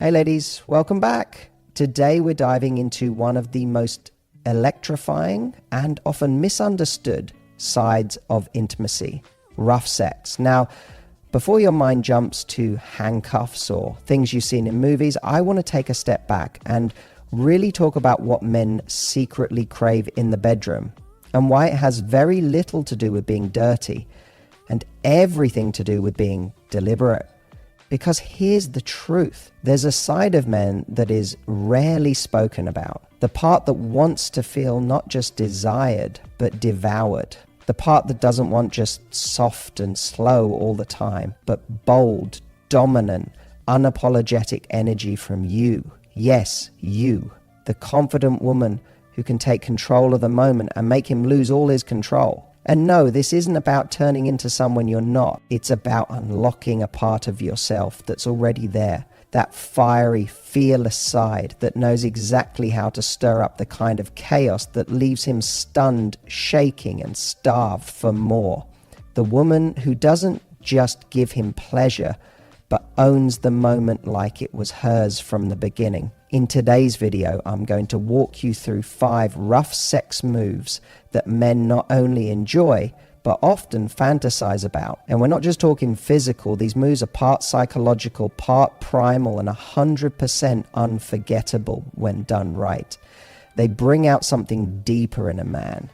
Hey ladies, welcome back. Today we're diving into one of the most electrifying and often misunderstood sides of intimacy, rough sex. Now, before your mind jumps to handcuffs or things you've seen in movies, I want to take a step back and really talk about what men secretly crave in the bedroom and why it has very little to do with being dirty and everything to do with being deliberate. Because here's the truth. There's a side of men that is rarely spoken about. The part that wants to feel not just desired, but devoured. The part that doesn't want just soft and slow all the time, but bold, dominant, unapologetic energy from you. Yes, you. The confident woman who can take control of the moment and make him lose all his control. And no, this isn't about turning into someone you're not. It's about unlocking a part of yourself that's already there. That fiery, fearless side that knows exactly how to stir up the kind of chaos that leaves him stunned, shaking, and starved for more. The woman who doesn't just give him pleasure, but owns the moment like it was hers from the beginning. In today's video, I'm going to walk you through 5 rough sex moves that men not only enjoy, but often fantasize about. And we're not just talking physical. These moves are part psychological, part primal, and 100% unforgettable when done right. They bring out something deeper in a man.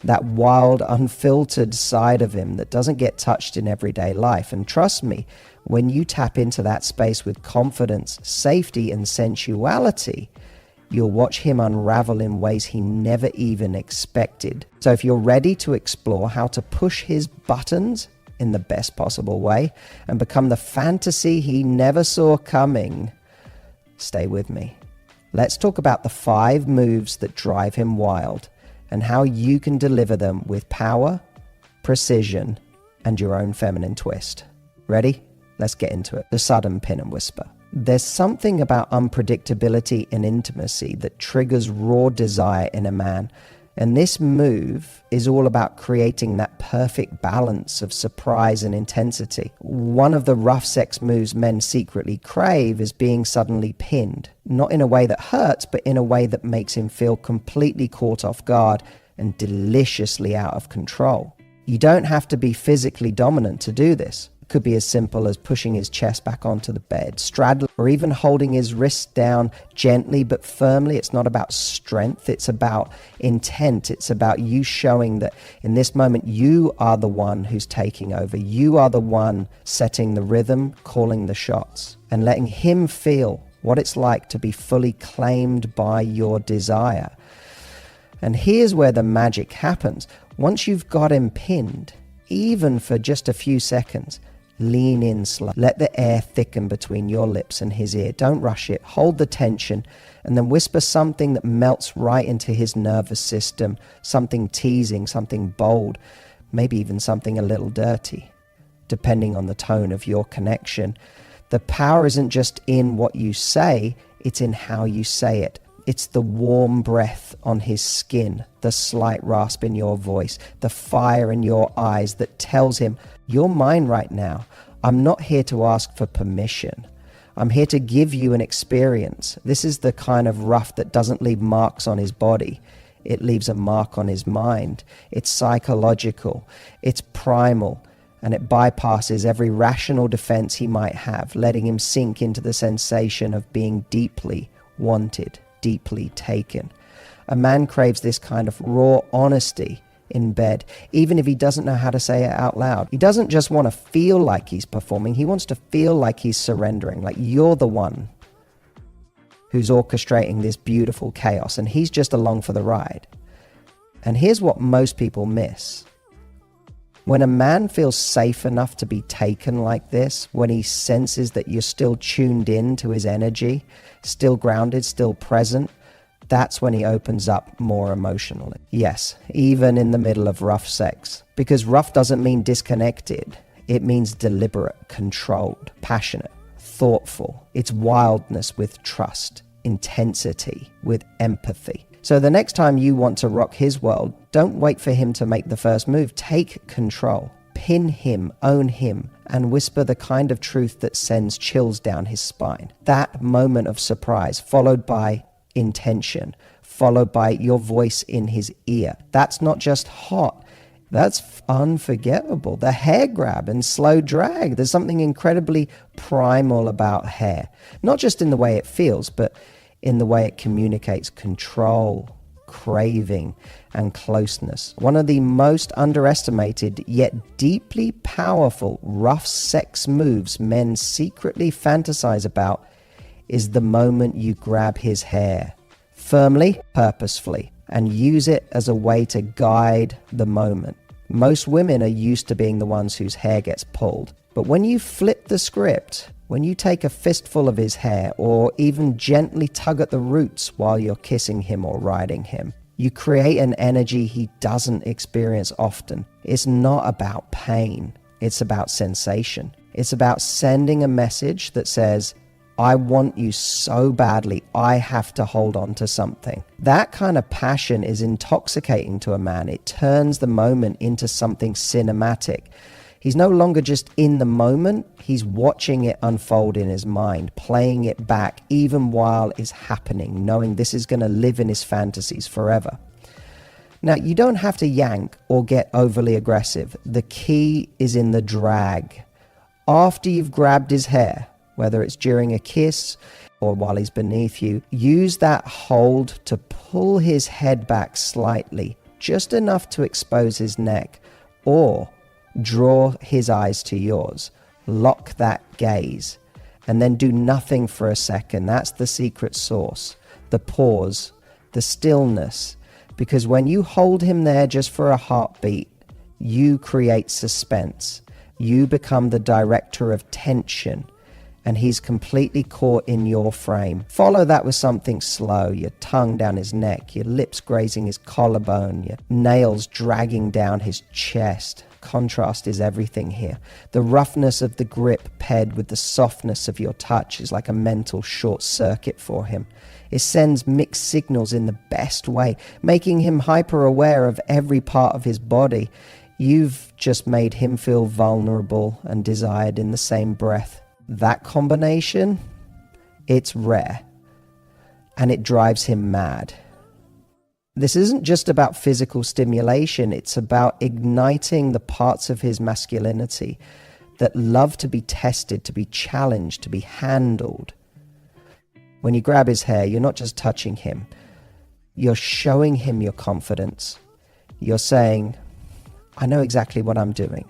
That wild, unfiltered side of him that doesn't get touched in everyday life. And trust me, when you tap into that space with confidence, safety, and sensuality, you'll watch him unravel in ways he never even expected. So if you're ready to explore how to push his buttons in the best possible way and become the fantasy he never saw coming, stay with me. Let's talk about the 5 moves that drive him wild and how you can deliver them with power, precision, and your own feminine twist. Ready? Let's get into it. The sudden pin and whisper. There's something about unpredictability and intimacy that triggers raw desire in a man. And this move is all about creating that perfect balance of surprise and intensity. One of the rough sex moves men secretly crave is being suddenly pinned. Not in a way that hurts, but in a way that makes him feel completely caught off guard and deliciously out of control. You don't have to be physically dominant to do this. Could be as simple as pushing his chest back onto the bed, straddling, or even holding his wrist down gently but firmly. It's not about strength, it's about intent. It's about you showing that in this moment you are the one who's taking over. You are the one setting the rhythm, calling the shots, and letting him feel what it's like to be fully claimed by your desire. And here's where the magic happens. Once you've got him pinned, even for just a few seconds, lean in slow. Let the air thicken between your lips and his ear. Don't rush it. Hold the tension and then whisper something that melts right into his nervous system. Something teasing, something bold, maybe even something a little dirty, depending on the tone of your connection. The power isn't just in what you say, it's in how you say it. It's the warm breath on his skin, the slight rasp in your voice, the fire in your eyes that tells him, you're mine right now. I'm not here to ask for permission. I'm here to give you an experience. This is the kind of rough that doesn't leave marks on his body. It leaves a mark on his mind. It's psychological. It's primal. And it bypasses every rational defense he might have, letting him sink into the sensation of being deeply wanted, deeply taken. A man craves this kind of raw honesty in bed, even if he doesn't know how to say it out loud. He doesn't just want to feel like he's performing, he wants to feel like he's surrendering, like you're the one who's orchestrating this beautiful chaos and he's just along for the ride. And here's what most people miss. When a man feels safe enough to be taken like this, when he senses that you're still tuned in to his energy, still grounded, still present, that's when he opens up more emotionally. Yes, even in the middle of rough sex. Because rough doesn't mean disconnected. It means deliberate, controlled, passionate, thoughtful. It's wildness with trust, intensity with empathy. So the next time you want to rock his world, don't wait for him to make the first move. Take control. pin him, own him, and whisper the kind of truth that sends chills down his spine. That moment of surprise, followed by intention, followed by your voice in his ear. That's not just hot. That's unforgettable. The hair grab and slow drag. There's something incredibly primal about hair. Not just in the way it feels, but in the way it communicates control, craving, and closeness. One of the most underestimated yet deeply powerful rough sex moves men secretly fantasize about is the moment you grab his hair, firmly, purposefully, and use it as a way to guide the moment. Most women are used to being the ones whose hair gets pulled. But when you flip the script, when you take a fistful of his hair or even gently tug at the roots while you're kissing him or riding him, you create an energy he doesn't experience often. It's not about pain. It's about sensation. It's about sending a message that says, I want you so badly, I have to hold on to something. That kind of passion is intoxicating to a man. It turns the moment into something cinematic. He's no longer just in the moment, he's watching it unfold in his mind, playing it back even while it's happening, knowing this is going to live in his fantasies forever. Now, you don't have to yank or get overly aggressive. The key is in the drag. After you've grabbed his hair, whether it's during a kiss or while he's beneath you, use that hold to pull his head back slightly, just enough to expose his neck, or draw his eyes to yours. Lock that gaze, and then do nothing for a second. That's the secret sauce, the pause, the stillness, because when you hold him there just for a heartbeat, you create suspense. You become the director of tension, and he's completely caught in your frame. Follow that with something slow, your tongue down his neck, your lips grazing his collarbone, your nails dragging down his chest. Contrast is everything here. The roughness of the grip paired with the softness of your touch is like a mental short circuit for him. It sends mixed signals in the best way, making him hyper aware of every part of his body. You've just made him feel vulnerable and desired in the same breath. That combination, it's rare, and it drives him mad. This isn't just about physical stimulation, it's about igniting the parts of his masculinity that love to be tested, to be challenged, to be handled. When you grab his hair, you're not just touching him, you're showing him your confidence. You're saying, I know exactly what I'm doing.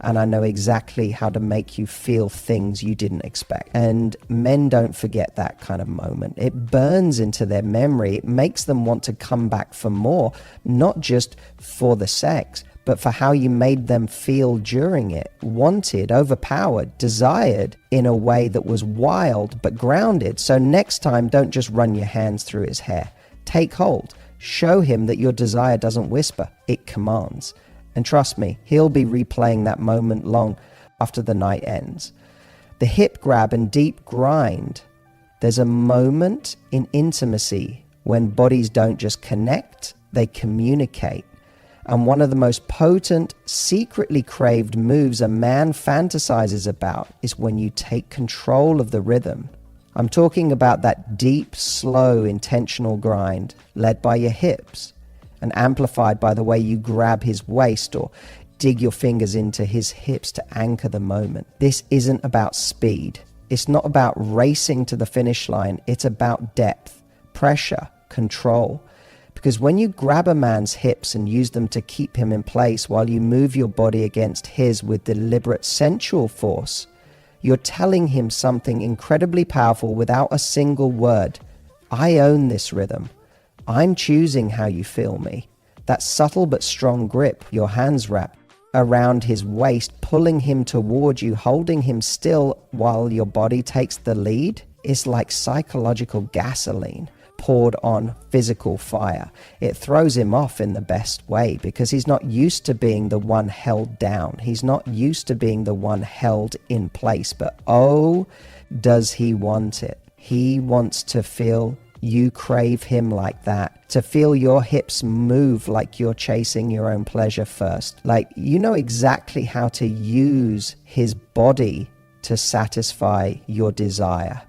And I know exactly how to make you feel things you didn't expect. And men don't forget that kind of moment. It burns into their memory. It makes them want to come back for more, not just for the sex, but for how you made them feel during it. Wanted, overpowered, desired in a way that was wild but grounded. So next time, don't just run your hands through his hair. Take hold. Show him that your desire doesn't whisper, it commands. And trust me, he'll be replaying that moment long after the night ends. The hip grab and deep grind. There's a moment in intimacy when bodies don't just connect, they communicate. And one of the most potent, secretly craved moves a man fantasizes about is when you take control of the rhythm. I'm talking about that deep, slow, intentional grind led by your hips, and amplified by the way you grab his waist or dig your fingers into his hips to anchor the moment. This isn't about speed. It's not about racing to the finish line. It's about depth, pressure, control. Because when you grab a man's hips and use them to keep him in place while you move your body against his with deliberate sensual force, you're telling him something incredibly powerful without a single word. I own this rhythm. I'm choosing how you feel me. That subtle but strong grip, your hands wrap around his waist, pulling him toward you, holding him still while your body takes the lead, is like psychological gasoline poured on physical fire. It throws him off in the best way because he's not used to being the one held down. He's not used to being the one held in place. But oh, does he want it? He wants to feel you crave him like that, to feel your hips move like you're chasing your own pleasure first. Like, you know exactly how to use his body to satisfy your desire.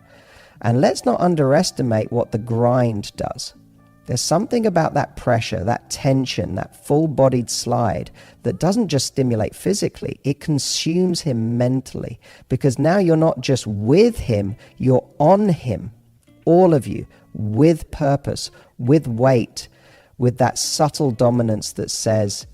And let's not underestimate what the grind does. There's something about that pressure, that tension, that full-bodied slide that doesn't just stimulate physically, it consumes him mentally. Because now you're not just with him, you're on him. All of you, with purpose, with weight, with that subtle dominance that says,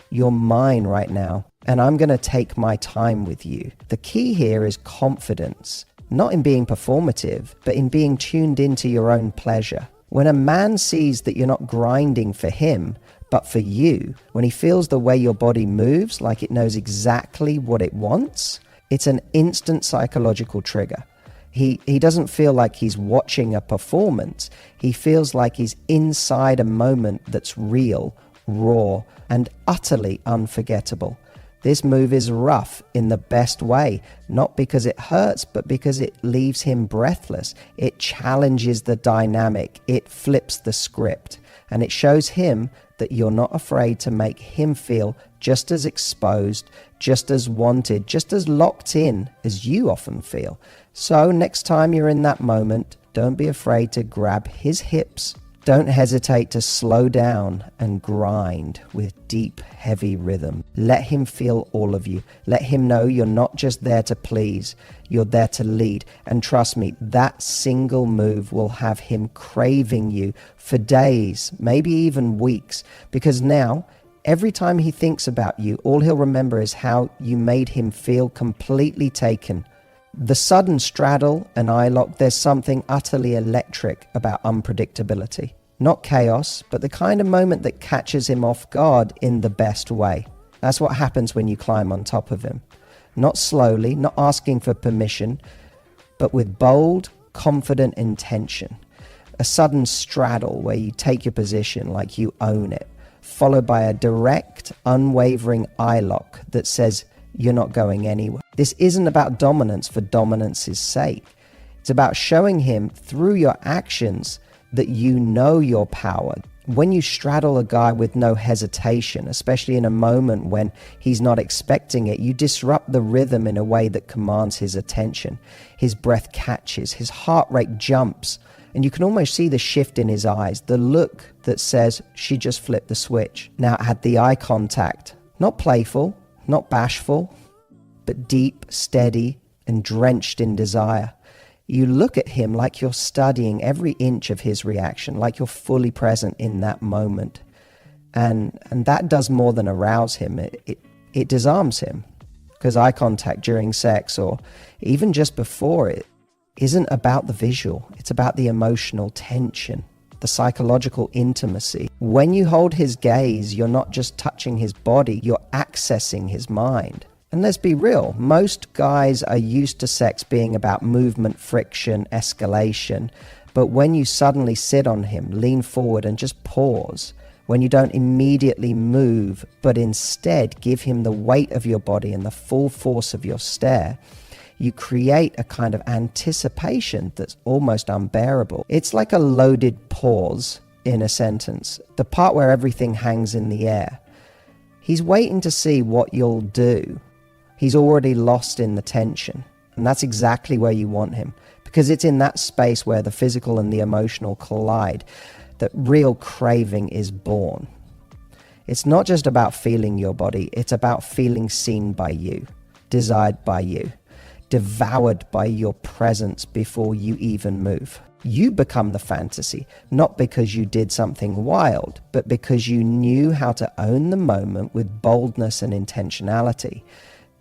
you're mine right now, and I'm going to take my time with you. The key here is confidence, not in being performative, but in being tuned into your own pleasure. When a man sees that you're not grinding for him, but for you, when he feels the way your body moves, like it knows exactly what it wants, it's an instant psychological trigger. He doesn't feel like he's watching a performance. He feels like he's inside a moment that's real, raw, and utterly unforgettable. This move is rough in the best way, not because it hurts, but because it leaves him breathless. It challenges the dynamic. It flips the script. And it shows him that you're not afraid to make him feel just as exposed, just as wanted, just as locked in as you often feel. So next time you're in that moment, don't be afraid to grab his hips. Don't hesitate to slow down and grind with deep, heavy rhythm. Let him feel all of you. Let him know you're not just there to please, you're there to lead. And trust me, that single move will have him craving you for days, maybe even weeks. Because now, every time he thinks about you, all he'll remember is how you made him feel completely taken. The sudden straddle and eye lock, there's something utterly electric about unpredictability. Not chaos, but the kind of moment that catches him off guard in the best way. That's what happens when you climb on top of him. Not slowly, not asking for permission, but with bold, confident intention. A sudden straddle where you take your position like you own it, followed by a direct, unwavering eye lock that says, you're not going anywhere. This isn't about dominance for dominance's sake. It's about showing him through your actions that you know your power. When you straddle a guy with no hesitation, especially in a moment when he's not expecting it, you disrupt the rhythm in a way that commands his attention. His breath catches, his heart rate jumps, and you can almost see the shift in his eyes, the look that says, she just flipped the switch. Now add the eye contact, not playful, not bashful, but deep, steady, and drenched in desire. You look at him like you're studying every inch of his reaction, like you're fully present in that moment. And that does more than arouse him. It disarms him. Because eye contact during sex, or even just before it, isn't about the visual. It's about the emotional tension, the psychological intimacy. When you hold his gaze, you're not just touching his body, you're accessing his mind. And let's be real, most guys are used to sex being about movement, friction, escalation. But when you suddenly sit on him, lean forward and just pause, when you don't immediately move, but instead give him the weight of your body and the full force of your stare, you create a kind of anticipation that's almost unbearable. It's like a loaded pause in a sentence, the part where everything hangs in the air. He's waiting to see what you'll do. He's already lost in the tension. And that's exactly where you want him, because it's in that space where the physical and the emotional collide that real craving is born. It's not just about feeling your body, it's about feeling seen by you, desired by you, devoured by your presence before you even move. You become the fantasy, not because you did something wild, but because you knew how to own the moment with boldness and intentionality.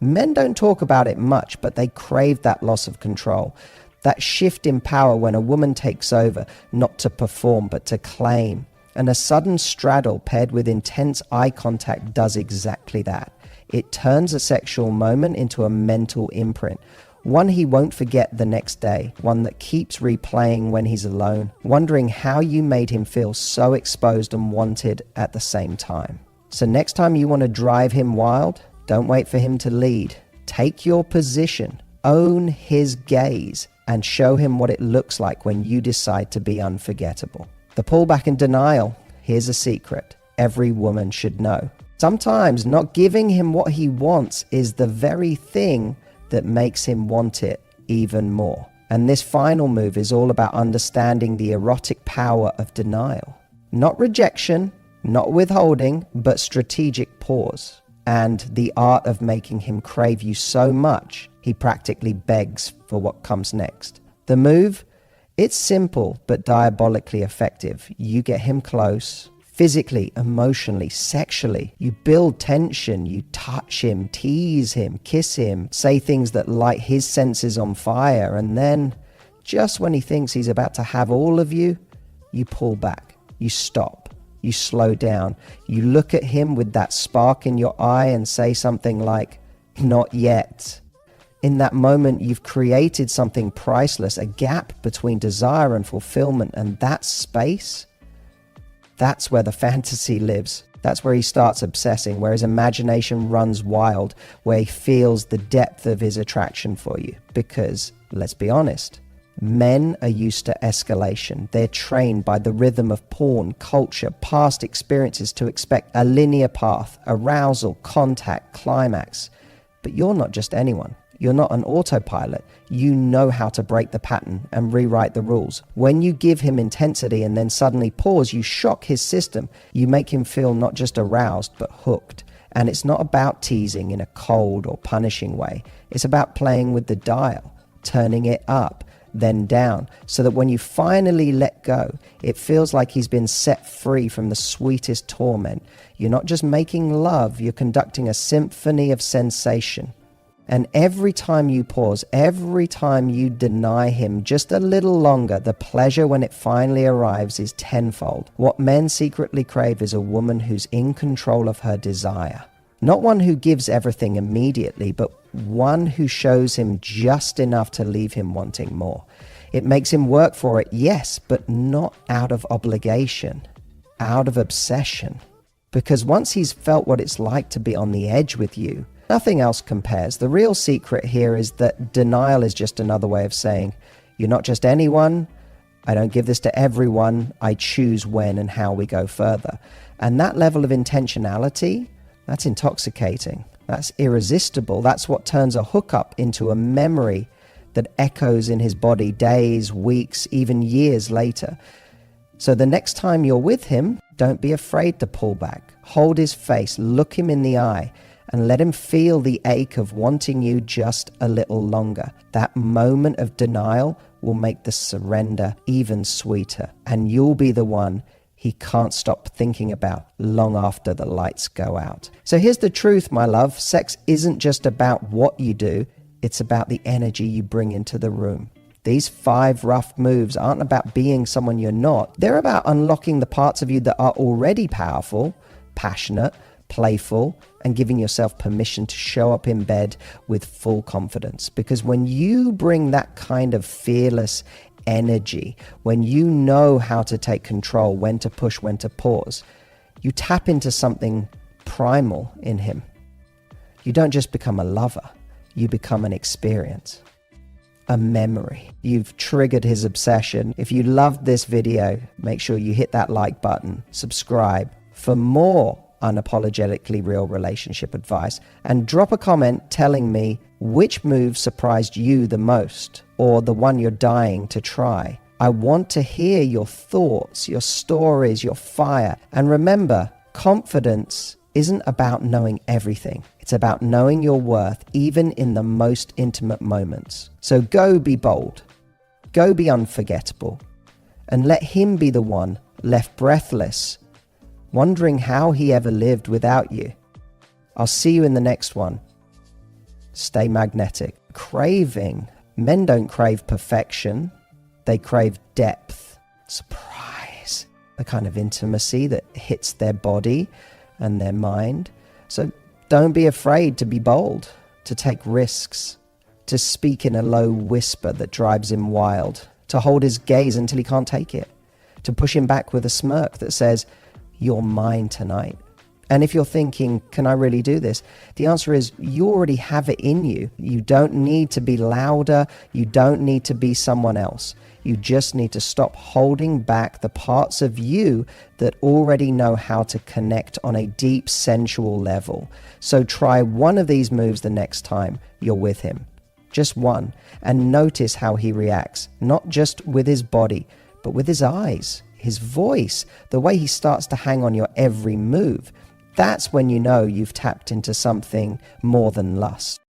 Men don't talk about it much, but they crave that loss of control, that shift in power when a woman takes over, not to perform, but to claim. And a sudden straddle paired with intense eye contact does exactly that. It turns a sexual moment into a mental imprint, one he won't forget the next day, one that keeps replaying when he's alone, wondering how you made him feel so exposed and wanted at the same time. So next time you want to drive him wild, don't wait for him to lead. Take your position, own his gaze, and show him what it looks like when you decide to be unforgettable. The pullback and denial, here's a secret every woman should know. Sometimes not giving him what he wants is the very thing that makes him want it even more. And this final move is all about understanding the erotic power of denial. Not rejection, not withholding, but strategic pause. And the art of making him crave you so much, he practically begs for what comes next. The move, it's simple but diabolically effective. You get him close, physically, emotionally, sexually. You build tension, you touch him, tease him, kiss him, say things that light his senses on fire, and then, just when he thinks he's about to have all of you, you pull back, you stop, you slow down, you look at him with that spark in your eye and say something like, "Not yet." In that moment, you've created something priceless, a gap between desire and fulfillment, and that space, that's where the fantasy lives. That's where he starts obsessing, where his imagination runs wild, where he feels the depth of his attraction for you. Because, let's be honest, men are used to escalation. They're trained by the rhythm of porn, culture, past experiences to expect a linear path, arousal, contact, climax. But you're not just anyone. You're not an autopilot. You know how to break the pattern and rewrite the rules. When you give him intensity and then suddenly pause, you shock his system. You make him feel not just aroused, but hooked. And it's not about teasing in a cold or punishing way. It's about playing with the dial, turning it up, then down, so that when you finally let go, it feels like he's been set free from the sweetest torment. You're not just making love, you're conducting a symphony of sensation. And every time you pause, every time you deny him just a little longer, the pleasure when it finally arrives is tenfold. What men secretly crave is a woman who's in control of her desire. Not one who gives everything immediately, but one who shows him just enough to leave him wanting more. It makes him work for it, yes, but not out of obligation, out of obsession. Because once he's felt what it's like to be on the edge with you, nothing else compares. The real secret here is that denial is just another way of saying, you're not just anyone, I don't give this to everyone, I choose when and how we go further. And that level of intentionality, that's intoxicating. That's irresistible. That's what turns a hookup into a memory that echoes in his body days, weeks, even years later. So the next time you're with him, don't be afraid to pull back. Hold his face, look him in the eye, and let him feel the ache of wanting you just a little longer. That moment of denial will make the surrender even sweeter, and you'll be the one he can't stop thinking about long after the lights go out. So here's the truth, my love. Sex isn't just about what you do, it's about the energy you bring into the room. These 5 rough moves aren't about being someone you're not. They're about unlocking the parts of you that are already powerful, passionate, playful, and giving yourself permission to show up in bed with full confidence. Because when you bring that kind of fearless energy, when you know how to take control, when to push, when to pause, you tap into something primal in him. You don't just become a lover, you become an experience, a memory. You've triggered his obsession. If you loved this video, make sure you hit that like button, subscribe for more unapologetically real relationship advice, and drop a comment telling me which move surprised you the most, or the one you're dying to try. I want to hear your thoughts, your stories, your fire. And remember, confidence isn't about knowing everything. It's about knowing your worth, even in the most intimate moments. So go be bold, go be unforgettable, and let him be the one left breathless, wondering how he ever lived without you. I'll see you in the next one. Stay magnetic. Craving. Men don't crave perfection. They crave depth, surprise, the kind of intimacy that hits their body and their mind. So don't be afraid to be bold, to take risks, to speak in a low whisper that drives him wild, to hold his gaze until he can't take it, to push him back with a smirk that says, "You're mine tonight." And if you're thinking, can I really do this? The answer is you already have it in you. You don't need to be louder. You don't need to be someone else. You just need to stop holding back the parts of you that already know how to connect on a deep sensual level. So try one of these moves the next time you're with him. Just one. And notice how he reacts, not just with his body, but with his eyes, his voice, the way he starts to hang on your every move. That's when you know you've tapped into something more than lust.